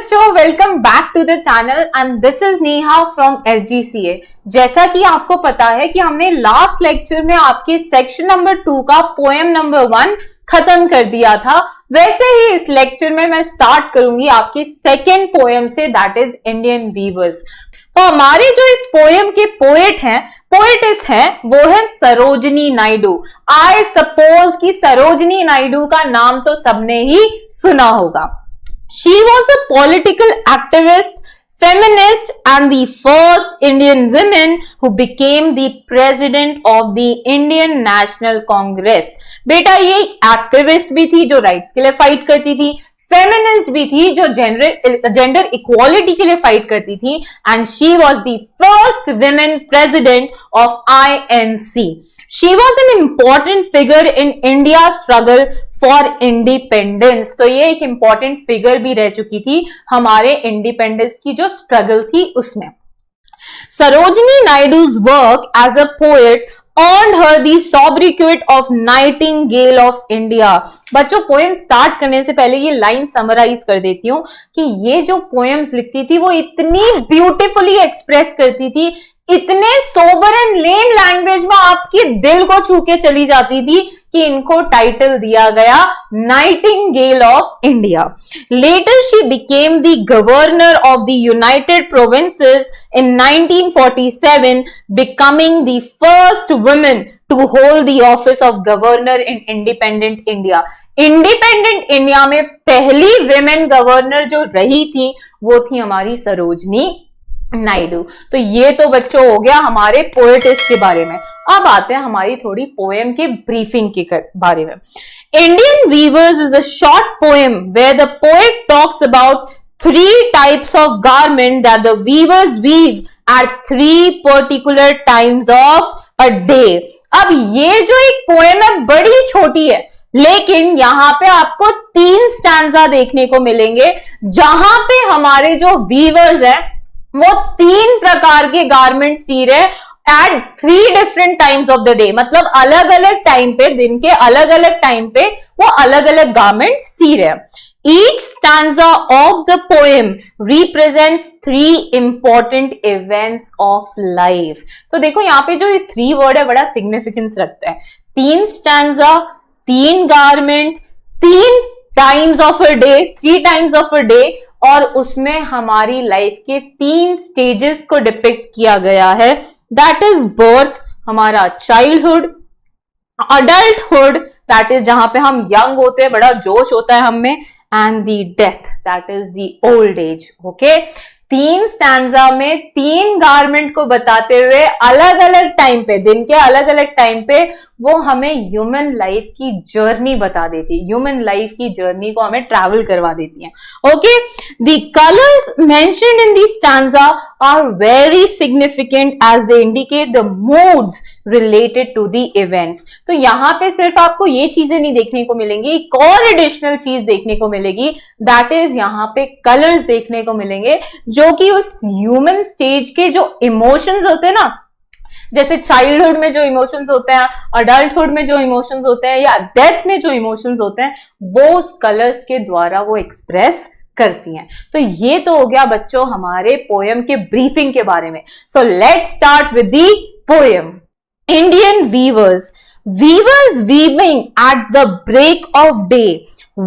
बच्चों, welcome back to the channel and this is Neha from SGCA। जैसा कि आपको पता है कि हमने लास्ट लेक्चर में आपके सेक्शन नंबर 2 का पोएम नंबर 1 खत्म कर दिया था, वैसे ही इस लेक्चर में मैं स्टार्ट करूंगी आपके सेकेंड पोएम से, दैट इज इंडियन वीवर्स। तो हमारे जो इस पोएम के पोएटिस हैं वो है सरोजनी नायडू। आई सपोज कि सरोजनी नायडू का नाम तो सबने ही सुना होगा। She was a political activist, feminist and the first Indian woman who became the president of the Indian National Congress। बेटा ये एक्टिविस्ट भी थी जो राइट्स के लिए फाइट करती थी, फेमिनिस्ट भी थी जो जेंडर इक्वालिटी के लिए फाइट करती थी, and she was the first women president of INC। She was an important figure in India struggle for independence. तो ये एक इंपॉर्टेंट फिगर भी रह चुकी थी हमारे इंडिपेंडेंस की जो स्ट्रगल थी उसमें। सरोजनी नायडू's work as a poet earned her the sobriquet of Nightingale of India। बच्चों, पोएम स्टार्ट करने से पहले ये लाइन समराइज कर देती हूँ कि ये जो पोएम्स लिखती थी वो इतनी ब्यूटीफुली एक्सप्रेस करती थी, इतने सोबर एंड लेम लैंग्वेज में आपके दिल को छू के चली जाती थी कि इनको टाइटल दिया गया nightingale of India. Later she became the governor of the United Provinces in 1947, becoming the first women to hold the office of governor in independent India. Independent India में पहली विमेन गवर्नर जो रही थी वो थी हमारी सरोजनी नायडू। तो ये तो बच्चों हो गया हमारे पोएटिस के बारे में। अब आते हैं हमारी थोड़ी पोएम के ब्रीफिंग के बारे में। Indian weavers is a short poem where the poet talks about 3 types of garment that the weavers weave at 3 particular times of a day। अब ये जो एक पोएम है बड़ी छोटी है, लेकिन यहाँ पे आपको 3 स्टैंजा देखने को मिलेंगे जहां पे हमारे जो वीवर्स हैं वो 3 प्रकार के गारमेंट सी रहे at 3 different times of the day. मतलब अलग अलग टाइम पे, दिन के अलग अलग टाइम पे वो अलग अलग गारमेंट सी रहे। Each stanza of the poem represents 3 important events of life। तो देखो यहाँ पे जो ये 3 वर्ड है बड़ा सिग्निफिकेंस रखता है। 3 stanza, 3 garment, 3 times of a day, 3 times of a day, और उसमें हमारी लाइफ के 3 स्टेजेस को डिपिक्ट किया गया है। दैट इज बर्थ, हमारा चाइल्डहुड, अडल्टहुड दैट इज जहां पे हम यंग होते हैं, बड़ा जोश होता है हम में, and the death that is the old age. Okay, 3 stanza में 3 गारमेंट को बताते हुए अलग अलग टाइम पे, दिन के अलग अलग टाइम पे वो हमें ह्यूमन लाइफ की जर्नी बता देती है, ह्यूमन लाइफ की जर्नी को हमें ट्रैवल करवा देती है। Okay, the colours mentioned in the stanza are very significant as they indicate the moods related to the events. तो यहां पे सिर्फ आपको ये चीजें नहीं देखने को मिलेंगी, एक और एडिशनल चीज देखने को मिलेगी, दैट इज यहाँ पे कलर्स देखने को मिलेंगे जो कि उस ह्यूमन स्टेज के जो इमोशंस होते हैं ना, जैसे चाइल्डहुड में जो इमोशंस होते हैं, अडल्टहुड में जो इमोशंस होते हैं, या डेथ में जो इमोशंस होते हैं, वो उस कलर्स के द्वारा वो एक्सप्रेस करती हैं। तो ये तो हो गया बच्चों हमारे पोएम के ब्रीफिंग के बारे में। So let's start with the poem. Indian weavers, weavers weaving at the break of day,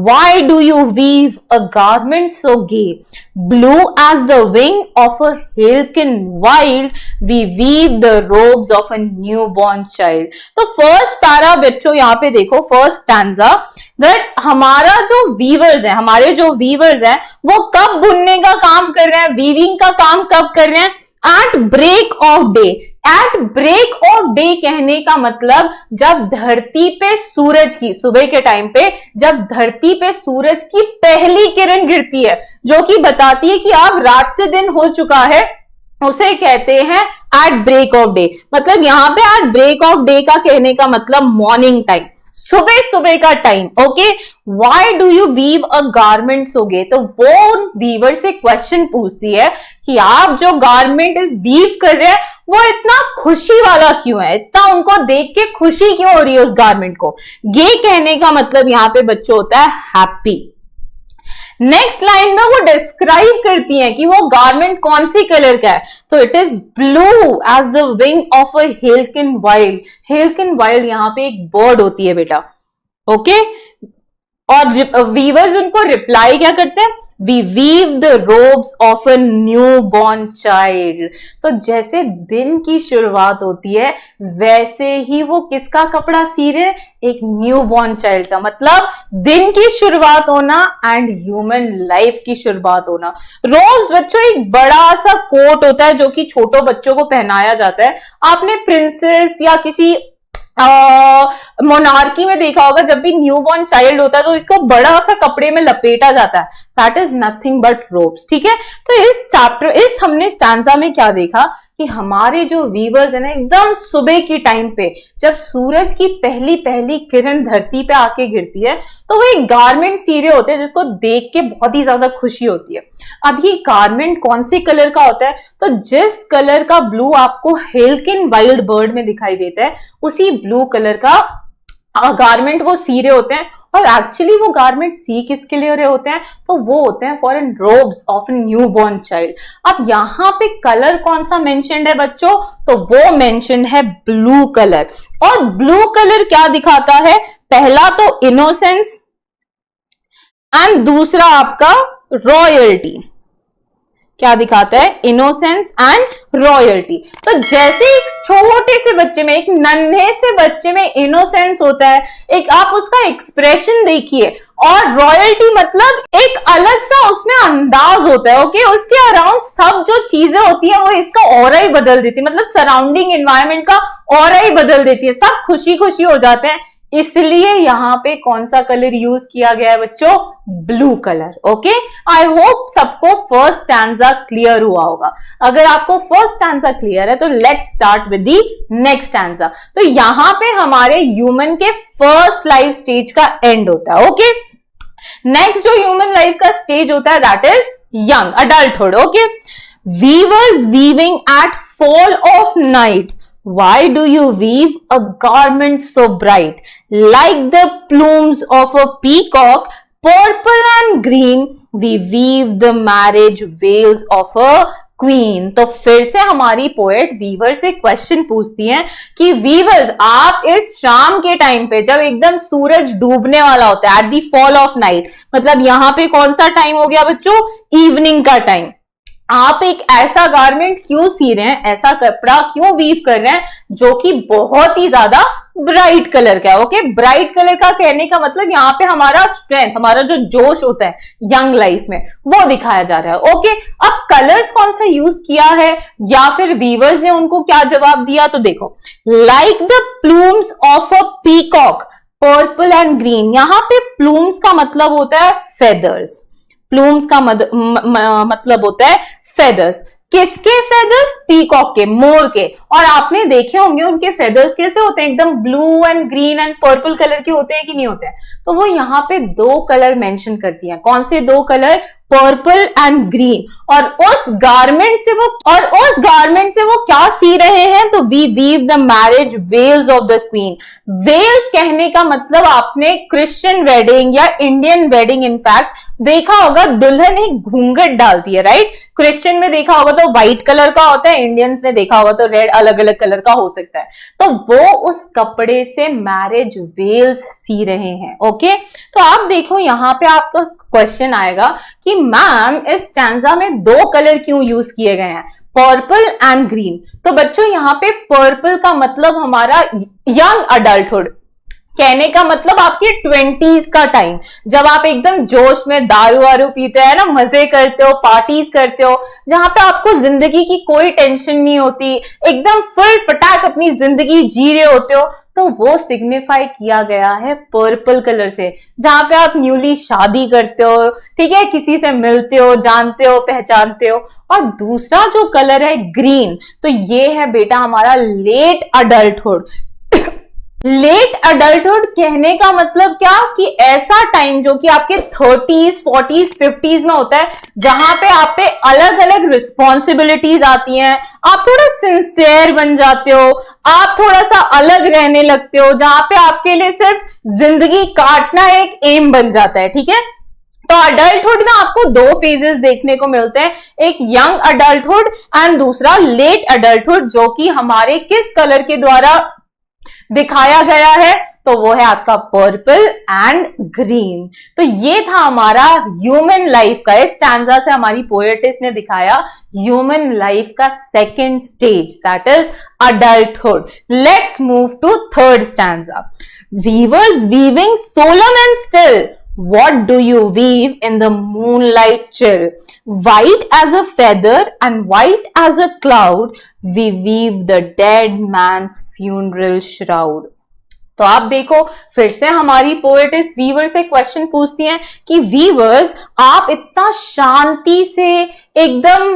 why do you weave a garment so gay? Blue as the wing of a falcon wild, we weave the robes of a newborn child। तो first para बच्चों यहाँ पे देखो, first stanza, that हमारा जो viewers है, हमारे जो वीवर्स हैं वो कब बुनने का काम कर रहे हैं, वीविंग का काम कब कर रहे हैं? At break of day. At break of day कहने का मतलब जब धरती पे सूरज की, सुबह के टाइम पे जब धरती पे सूरज की पहली किरण गिरती है जो कि बताती है कि अब रात से दिन हो चुका है, उसे कहते हैं एट ब्रेक ऑफ डे। मतलब यहाँ पे एट ब्रेक ऑफ डे का कहने का मतलब मॉर्निंग टाइम, सुबह सुबह का time. Okay, why do you weave a garment so gay? तो वो वीवर से क्वेश्चन पूछती है कि आप जो गारमेंट वीव कर रहे हैं वो इतना खुशी वाला क्यों है, इतना उनको देख के खुशी क्यों हो रही है उस गारमेंट को। गे कहने का मतलब यहाँ पे बच्चों होता है हैप्पी। नेक्स्ट लाइन में वो डिस्क्राइब करती हैं कि वो गारमेंट कौन सी कलर का है, तो it is blue as the wing of a halcyon wild. Halcyon wild यहाँ पे एक बर्ड होती है बेटा, ओके। और वीवर्स उनको रिप्लाई क्या करते हैं, we weave the robes of a new born child. तो जैसे दिन की शुरुआत होती है वैसे ही वो किसका कपड़ा सी रहे हैं, एक न्यू बॉर्न चाइल्ड का। मतलब दिन की शुरुआत होना एंड ह्यूमन लाइफ की शुरुआत होना। रोब्स बच्चों एक बड़ा सा कोट होता है जो कि छोटो बच्चों को पहनाया जाता है। आपने प्रिंसेस या किसी मोनार्की में देखा होगा, जब भी न्यूबॉर्न चाइल्ड होता है तो इसको बड़ा सा कपड़े में लपेटा जाता है, that is nothing but ropes, ठीक है। तो इस हमने स्टैंजा में क्या देखा कि हमारे जो वीवर्स है ना, एकदम सुबह की टाइम पे जब सूरज की पहली पहली किरण धरती पे आके गिरती है तो वो एक गारमेंट सी रहे होते हैं जिसको देख के बहुत ही ज्यादा खुशी होती है। अब ये गारमेंट कौन से कलर का होता है, तो जिस कलर का ब्लू आपको हेल्किन वाइल्ड बर्ड में दिखाई देता है उसी ब्लू कलर का गारमेंट वो सी रहे होते हैं। और एक्चुअली वो गारमेंट सी किसके लिए रहे होते हैं, तो वो होते हैं for an robes of a new born child. अब यहाँ पे कलर कौन सा मेंशन्ड है बच्चों, तो वो मेंशन्ड है ब्लू कलर। और ब्लू कलर क्या दिखाता है, पहला तो इनोसेंस एंड दूसरा आपका रॉयल्टी। क्या दिखाता है, इनोसेंस एंड रॉयल्टी। तो जैसे एक छोटे से बच्चे में, एक नन्हे से बच्चे में इनोसेंस होता है, एक आप उसका एक्सप्रेशन देखिए, और रॉयल्टी मतलब एक अलग सा उसमें अंदाज होता है, ओके। उसके अराउंड सब जो चीजें होती है वो इसका ऑरा ही बदल देती है, मतलब सराउंडिंग एनवायरनमेंट का ऑरा ही बदल देती है, सब खुशी खुशी हो जाते हैं। इसलिए यहां पे कौन सा कलर यूज किया गया है बच्चों, blue colour, okay. I hope सबको फर्स्ट स्टैंजा क्लियर हुआ होगा। अगर आपको फर्स्ट स्टैंजा क्लियर है तो let's start with the next stanza. तो यहां पे हमारे ह्यूमन के फर्स्ट लाइफ स्टेज का एंड होता है, ओके। नेक्स्ट जो ह्यूमन लाइफ का स्टेज होता है that is young adulthood, okay. Weavers weaving at fall of night, why do you weave a garment so bright like the plumes of a peacock, purple and green we weave the marriage veils of a queen. तो फिर से हमारी poet Weaver से question पूछती हैं कि viewers आप इस शाम के टाइम पे जब एकदम सूरज डूबने वाला होता है, at the fall of night, मतलब यहां पे कौन सा टाइम हो गया बच्चों, इवनिंग का टाइम, आप एक ऐसा गारमेंट क्यों सी रहे हैं, ऐसा कपड़ा क्यों वीव कर रहे हैं जो कि बहुत ही ज्यादा ब्राइट कलर का है, ओके। ब्राइट कलर का कहने का मतलब यहाँ पे हमारा स्ट्रेंथ, हमारा जो जोश होता है यंग लाइफ में वो दिखाया जा रहा है, ओके। अब कलर्स कौन सा यूज किया है या फिर वीवर्स ने उनको क्या जवाब दिया, तो देखो, like the plumes of a peacock, purple and green. यहाँ पे प्लूम्स का मतलब होता है फेदर्स, प्लूम्स का मतलब होता है फेदर्स। किसके फेदर्स, पीकॉक के, मोर के। और आपने देखे होंगे उनके फेदर्स कैसे होते हैं, एकदम blue and green and purple colour के होते हैं कि नहीं होते हैं। तो वो यहाँ पे दो कलर मेंशन करती हैं, कौन से दो कलर, पर्पल एंड ग्रीन। और उस गारमेंट से वो क्या सी रहे हैं, तो we weave the marriage veils of the queen. Veils कहने का मतलब आपने क्रिश्चियन वेडिंग या इंडियन वेडिंग इनफैक्ट देखा होगा, दुल्हन एक घूंघट डालती है, राइट। क्रिश्चियन में देखा होगा तो व्हाइट कलर का होता है, इंडियंस में देखा होगा तो रेड, अलग अलग कलर का हो सकता है। तो वो उस कपड़े से मैरिज वेल्स सी रहे हैं, ओके। तो आप देखो यहाँ पे आपका क्वेश्चन आएगा कि मैम इस स्टैंजा में दो कलर क्यों यूज किए गए हैं, पर्पल एंड ग्रीन। तो बच्चों यहाँ पे पर्पल का मतलब हमारा यंग अडल्टहुड, कहने का मतलब आपके 20s का टाइम, जब आप एकदम जोश में दारू वारू पीते हैं ना, मजे करते हो, पार्टीज करते हो, जहां पे आपको जिंदगी की कोई टेंशन नहीं होती, एकदम फुल फटाक अपनी जिंदगी जी रहे होते हो, तो वो सिग्निफाई किया गया है पर्पल कलर से। जहां पे आप न्यूली शादी करते हो, ठीक है, किसी से मिलते हो, जानते हो, पहचानते हो। और दूसरा जो कलर है ग्रीन, तो ये है बेटा हमारा लेट अडल्टहुड। लेट अडल्टहुड कहने का मतलब क्या, कि ऐसा टाइम जो कि आपके 30s, 40s, 50s में होता है, जहां पे आप पे अलग अलग रिस्पॉन्सिबिलिटीज आती हैं, आप थोड़ा सिंसियर बन जाते हो, आप थोड़ा सा अलग रहने लगते हो, जहां पे आपके लिए सिर्फ जिंदगी काटना एक एम बन जाता है, ठीक है। तो अडल्टहुड में आपको दो फेजेस देखने को मिलते हैं, एक यंग अडल्टहुड एंड दूसरा लेट अडल्टहुड, जो कि हमारे किस कलर के द्वारा दिखाया गया है, तो वो है आपका पर्पल एंड ग्रीन। तो ये था हमारा ह्यूमन लाइफ का, इस स्टैंजा से हमारी पोएटिस ने दिखाया ह्यूमन लाइफ का second stage, that is adulthood. Let's move to third stanza. Weavers weaving solemn and still, what do you weave in the moonlight chill? White as a feather and white as a cloud, we weave the dead man's funeral shroud. तो आप देखो फिर से हमारी poet's Weaver से question पूछती हैं कि वीवर्स आप इतना शांति से एकदम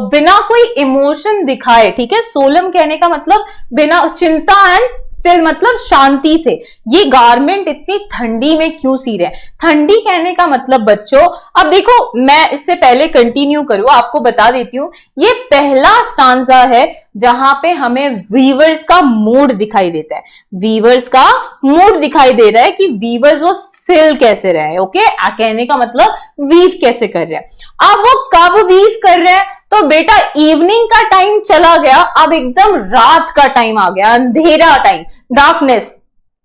बिना कोई इमोशन दिखाए, ठीक है, सोलम कहने का मतलब बिना चिंता एंड स्टिल मतलब शांति से, ये गारमेंट इतनी ठंडी में क्यों सी रहे हैं? ठंडी कहने का मतलब बच्चों, अब देखो मैं इससे पहले कंटिन्यू करूं, आपको बता देती हूं, ये पहला स्टांजा है जहां पे हमें वीवर्स का मूड दिखाई देता है, वीवर्स का मूड दिखाई दे रहा है कि वीवर्स वो सिल कैसे रहे हैं, ओके, कहने का मतलब वीव कैसे कर रहे हैं। अब वो कब वीव कर रहे हैं? तो बेटा इवनिंग का टाइम चला गया, अब एकदम रात का टाइम आ गया, अंधेरा टाइम, डार्कनेस।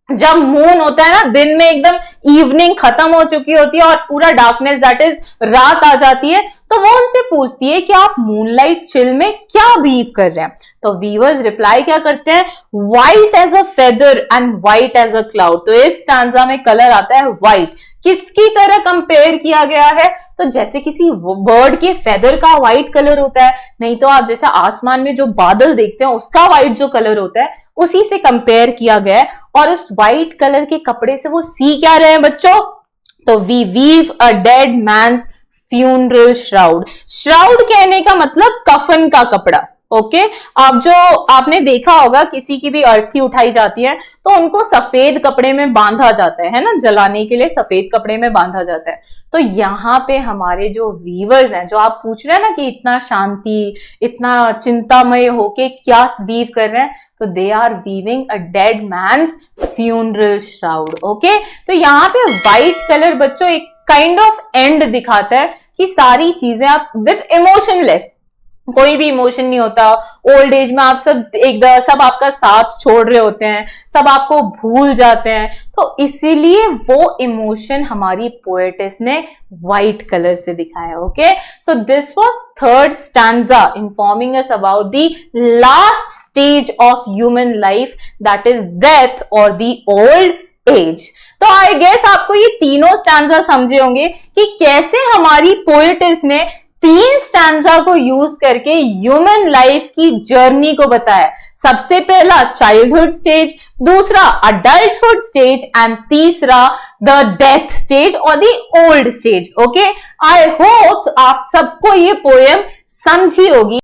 जब मून होता है ना दिन में, एकदम इवनिंग खत्म हो चुकी होती है और पूरा डार्कनेस दैट इज रात आ जाती है, तो वो उनसे पूछती है कि आप मूनलाइट चिल में क्या वीव कर रहे हैं? तो वीवर्स रिप्लाई क्या करते हैं? White as a feather and white as a cloud. तो इस स्टैंजा में कलर आता है व्हाइट, किसकी तरह कंपेयर किया गया है? तो जैसे किसी बर्ड के फेदर का व्हाइट कलर होता है, नहीं तो आप जैसा आसमान में जो बादल देखते हैं उसका व्हाइट जो कलर होता है, उसी से कंपेयर किया गया है। और उस व्हाइट कलर के कपड़े से वो सी क्या रहे हैं बच्चों? तो we weave a dead man's funeral shroud. Shroud कहने का मतलब कफन का कपड़ा, ओके। आप जो आपने देखा होगा किसी की भी अर्थी उठाई जाती है तो उनको सफेद कपड़े में बांधा जाता है ना, जलाने के लिए सफेद कपड़े में बांधा जाता है। तो यहाँ पे हमारे जो वीवर्स हैं, जो आप पूछ रहे हैं ना कि इतना शांति, इतना चिंतामय होके क्या वीव कर रहे हैं, तो they are weaving a dead man's funeral shroud, okay. तो यहाँ पे व्हाइट कलर बच्चों एक काइंड ऑफ एंड दिखाता है कि सारी चीजें आप विद इमोशनलेस, कोई भी इमोशन नहीं होता। ओल्ड एज में आप सब आपका साथ छोड़ रहे होते हैं, सब आपको भूल जाते हैं, तो इसीलिए वो इमोशन हमारी पोएटिस ने व्हाइट कलर से दिखाया, okay. So this was third stanza informing us about the last stage of human life, that is death और द ओल्ड एज। तो आई गेस आपको ये तीनों स्टैंजा समझे होंगे कि कैसे हमारी पोएटिस ने तीन स्टैंजा को यूज करके ह्यूमन लाइफ की जर्नी को बताया। सबसे पहला चाइल्डहुड स्टेज, दूसरा अडल्टहुड स्टेज एंड तीसरा द डेथ स्टेज और the old stage, okay. I hope आप सबको ये पोएम समझी होगी।